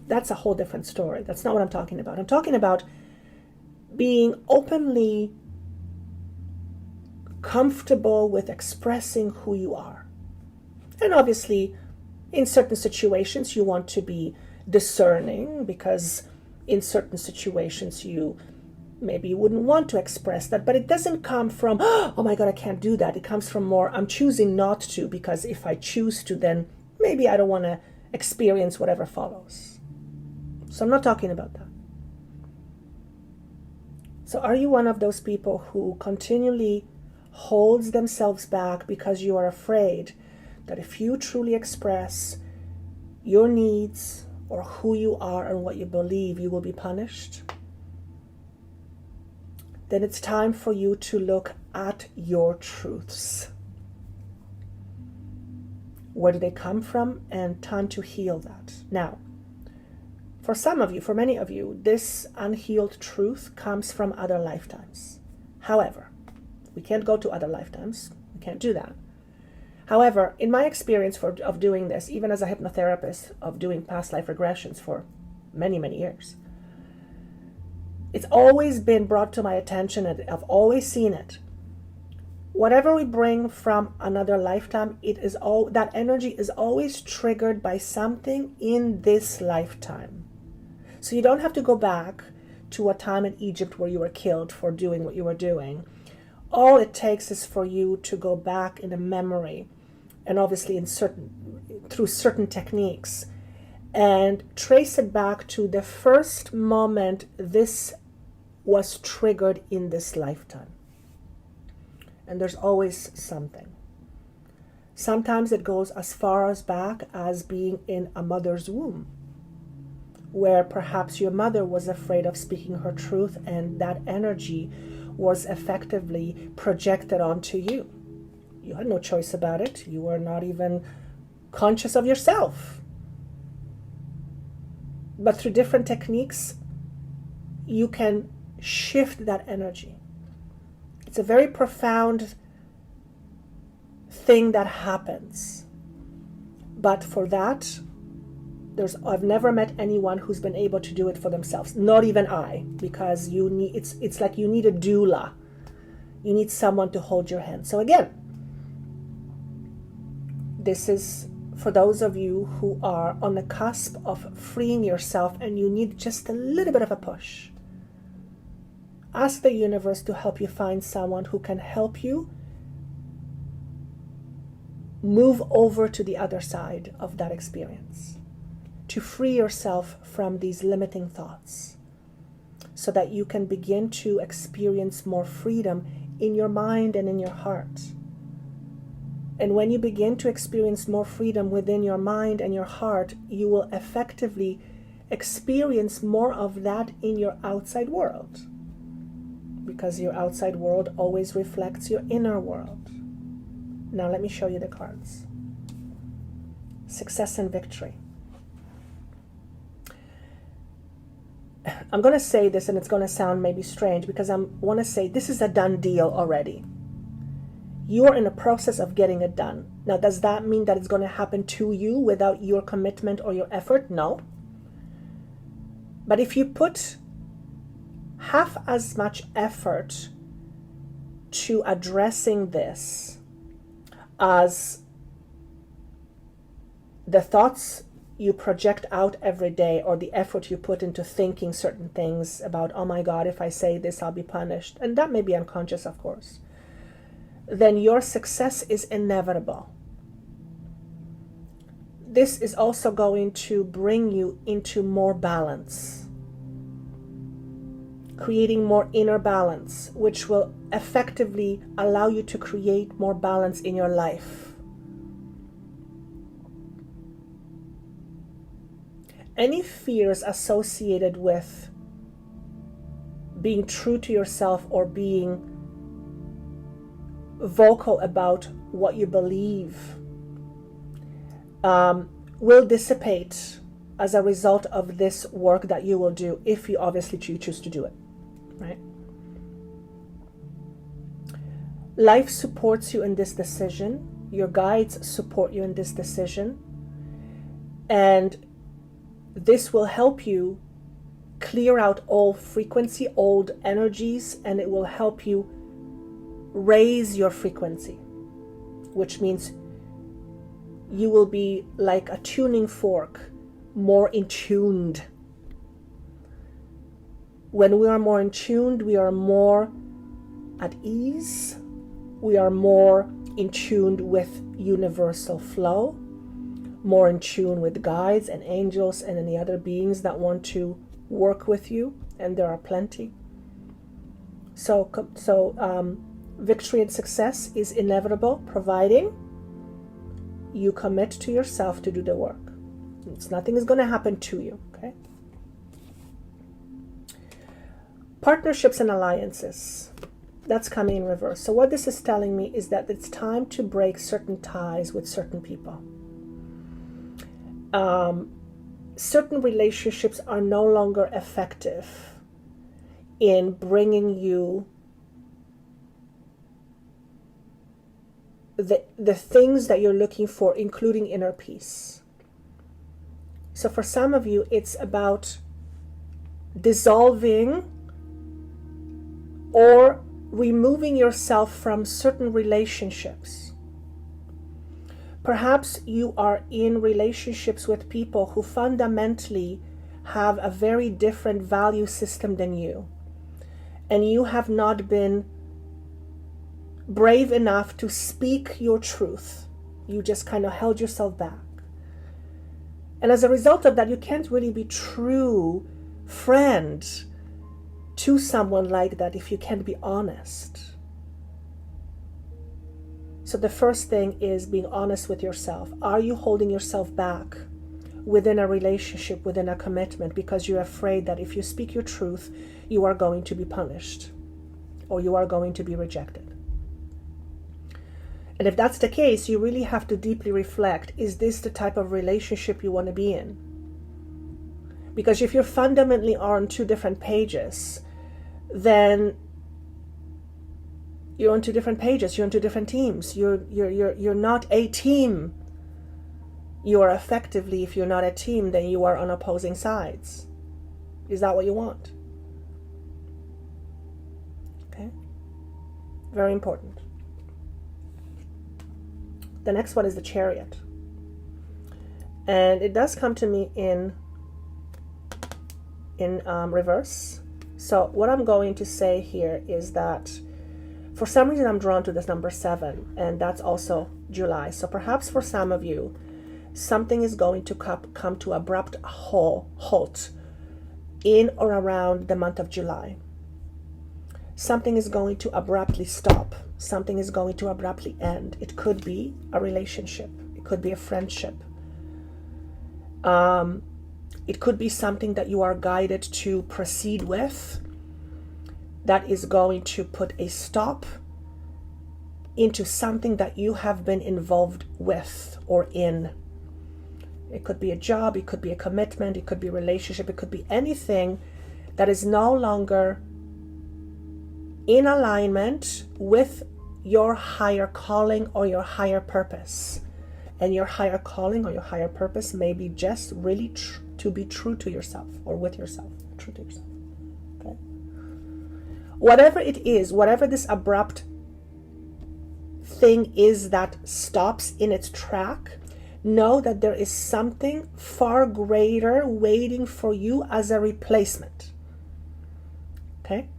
That's a whole different story. That's not what I'm talking about. I'm talking about being openly comfortable with expressing who you are. And obviously, in certain situations, you want to be discerning, because in certain situations, maybe you wouldn't want to express that, but it doesn't come from, oh my God, I can't do that. It comes from more, I'm choosing not to, because if I choose to, then maybe I don't want to experience whatever follows. So I'm not talking about that. So are you one of those people who continually holds themselves back because you are afraid that if you truly express your needs or who you are and what you believe, you will be punished? then it's time for you to look at your truths. Where do they come from? And time to heal that. Now, for some of you, for many of you, this unhealed truth comes from other lifetimes. However, we can't go to other lifetimes. We can't do that. However, in my experience of doing this, even as a hypnotherapist, of doing past life regressions for many, many years, it's always been brought to my attention, and I've always seen it. Whatever we bring from another lifetime, that energy is always triggered by something in this lifetime. So you don't have to go back to a time in Egypt where you were killed for doing what you were doing. All it takes is for you to go back in a memory, and obviously through certain techniques, and trace it back to the first moment this was triggered in this lifetime. And there's always something. Sometimes it goes as far as back as being in a mother's womb, where perhaps your mother was afraid of speaking her truth, and that energy was effectively projected onto you. You had no choice about it. You were not even conscious of yourself. But through different techniques, you can shift that energy. It's a very profound thing that happens. But for that, I've never met anyone who's been able to do it for themselves. Not even I, because it's like you need a doula. You need someone to hold your hand. So again, this is for those of you who are on the cusp of freeing yourself and you need just a little bit of a push. Ask the universe to help you find someone who can help you move over to the other side of that experience, to free yourself from these limiting thoughts, so that you can begin to experience more freedom in your mind and in your heart. And when you begin to experience more freedom within your mind and your heart, you will effectively experience more of that in your outside world, because your outside world always reflects your inner world. Now let me show you the cards. Success and victory. I'm going to say this, and it's going to sound maybe strange, because I want to say this is a done deal already. You are in a process of getting it done. Now, does that mean that it's going to happen to you without your commitment or your effort? No. But if you put half as much effort to addressing this as the thoughts you project out every day, or the effort you put into thinking certain things about, oh my God, if I say this, I'll be punished. And that may be unconscious, of course. Then your success is inevitable. This is also going to bring you into more balance, creating more inner balance, which will effectively allow you to create more balance in your life. Any fears associated with being true to yourself or being vocal about what you believe will dissipate as a result of this work that you will do, if you obviously choose to do it, right? Life supports you in this decision. Your guides support you in this decision. And this will help you clear out old frequency, old energies, and it will help you raise your frequency, which means you will be like a tuning fork, more in tuned. When we are more in tuned, we are more at ease. We are more in tuned with universal flow, more in tune with guides and angels and any other beings that want to work with you, and there are plenty. So victory and success is inevitable, providing you commit to yourself to do the work. Nothing is going to happen to you, okay? Partnerships and alliances. That's coming in reverse. So what this is telling me is that it's time to break certain ties with certain people. Certain relationships are no longer effective in bringing you the things that you're looking for, including inner peace. So for some of you, it's about dissolving or removing yourself from certain relationships. Perhaps you are in relationships with people who fundamentally have a very different value system than you, and you have not been brave enough to speak your truth. You just kind of held yourself back. And as a result of that, you can't really be true friend to someone like that if you can't be honest. So the first thing is being honest with yourself. Are you holding yourself back within a relationship, within a commitment, because you're afraid that if you speak your truth, you are going to be punished or you are going to be rejected? And if that's the case, you really have to deeply reflect, is this the type of relationship you want to be in? Because if you're fundamentally on two different pages, then you're on two different pages, you're on two different teams. You're not a team. You are effectively, if you're not a team, then you are on opposing sides. Is that what you want? Okay. Very important. The next one is the Chariot. And it does come to me in reverse. So what I'm going to say here is that for some reason I'm drawn to this number 7, and that's also July. So perhaps for some of you, something is going to come to abrupt halt in or around the month of July. Something is going to abruptly stop. Something is going to abruptly end. It could be a relationship. It could be a friendship. It could be something that you are guided to proceed with that is going to put a stop into something that you have been involved with or in. It could be a job, it could be a commitment, it could be a relationship, it could be anything that is no longer in alignment with your higher calling or your higher purpose. And your higher calling or your higher purpose may be just really to be true to yourself or with yourself, true to yourself. Okay? Whatever it is, whatever this abrupt thing is that stops in its track, know that there is something far greater waiting for you as a replacement. Okay?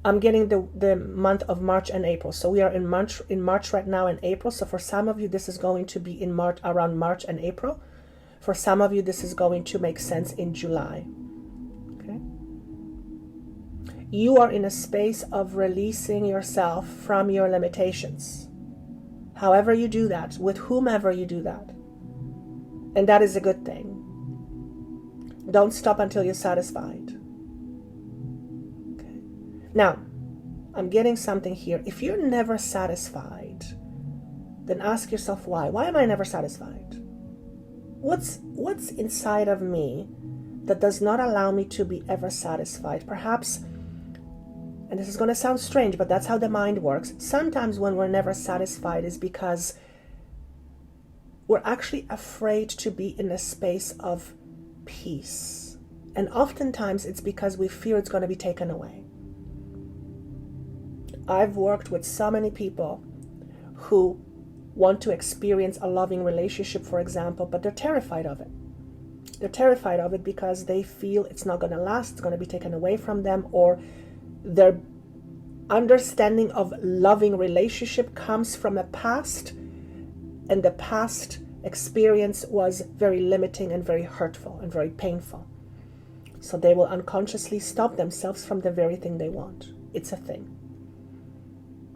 I'm getting the month of March and April. So we are in March right now and April. So for some of you, this is going to be in March, around March and April. For some of you, this is going to make sense in July. Okay? You are in a space of releasing yourself from your limitations. However you do that, with whomever you do that. And that is a good thing. Don't stop until you're satisfied. Okay. Now, I'm getting something here. If you're never satisfied, then ask yourself why. Why am I never satisfied? What's inside of me that does not allow me to be ever satisfied? Perhaps, and this is going to sound strange, but that's how the mind works. Sometimes when we're never satisfied is because we're actually afraid to be in a space of peace. And oftentimes it's because we fear it's going to be taken away. I've worked with so many people who want to experience a loving relationship, for example, but they're terrified of it. They're terrified of it because they feel it's not going to last, it's going to be taken away from them, or their understanding of loving relationship comes from a past, and the past experience was very limiting and very hurtful and very painful. So they will unconsciously stop themselves from the very thing they want. It's a thing.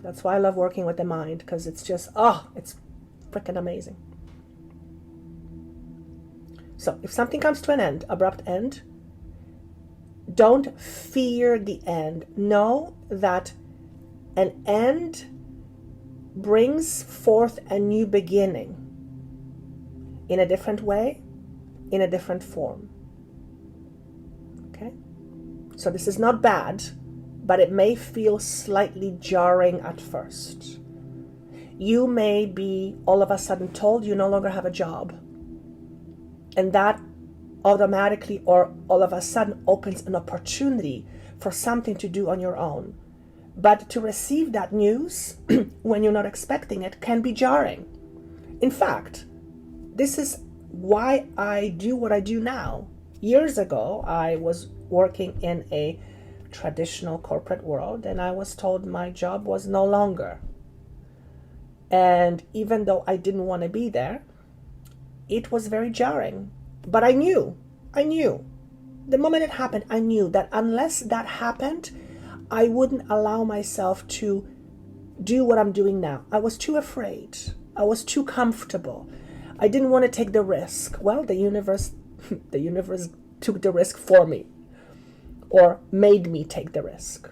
That's why I love working with the mind, because it's just, it's freaking amazing. So if something comes to an end, abrupt end, Don't fear the end. Know that an end brings forth a new beginning in a different way, in a different form. Okay? So this is not bad, but it may feel slightly jarring at first. You may be all of a sudden told you no longer have a job. And that automatically or all of a sudden opens an opportunity for something to do on your own. But to receive that news when you're not expecting it can be jarring. In fact, this is why I do what I do now. Years ago, I was working in a traditional corporate world and I was told my job was no longer. And even though I didn't want to be there, it was very jarring. But I knew. The moment it happened, I knew that unless that happened, I wouldn't allow myself to do what I'm doing now. I was too afraid. I was too comfortable. I didn't want to take the risk. Well, the universe took the risk for me, or made me take the risk.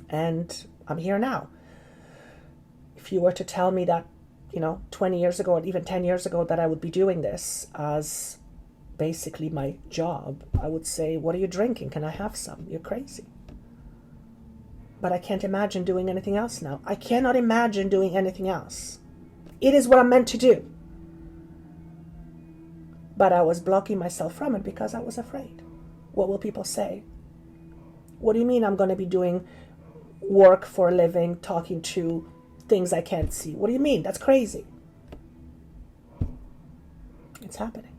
And I'm here now. If you were to tell me that, 20 years ago or even 10 years ago that I would be doing this as basically my job, I would say, what are you drinking? Can I have some? You're crazy. But I can't imagine doing anything else now. I cannot imagine doing anything else. It is what I'm meant to do. But I was blocking myself from it because I was afraid. What will people say? What do you mean I'm going to be doing work for a living, talking to things I can't see? What do you mean? That's crazy. It's happening.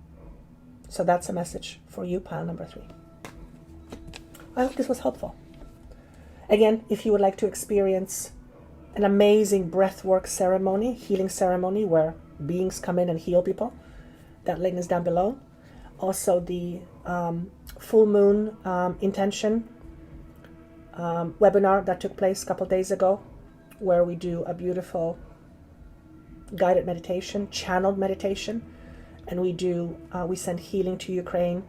So that's a message for you, pile number 3. I hope this was helpful. Again, if you would like to experience an amazing breathwork ceremony, healing ceremony, where beings come in and heal people, that link is down below. Also the full moon intention webinar that took place a couple days ago, where we do a beautiful guided meditation, channeled meditation, and we send healing to Ukraine.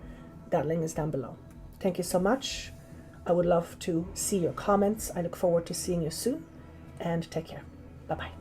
That link is down below. Thank you so much. I would love to see your comments. I look forward to seeing you soon, and take care. Bye-bye.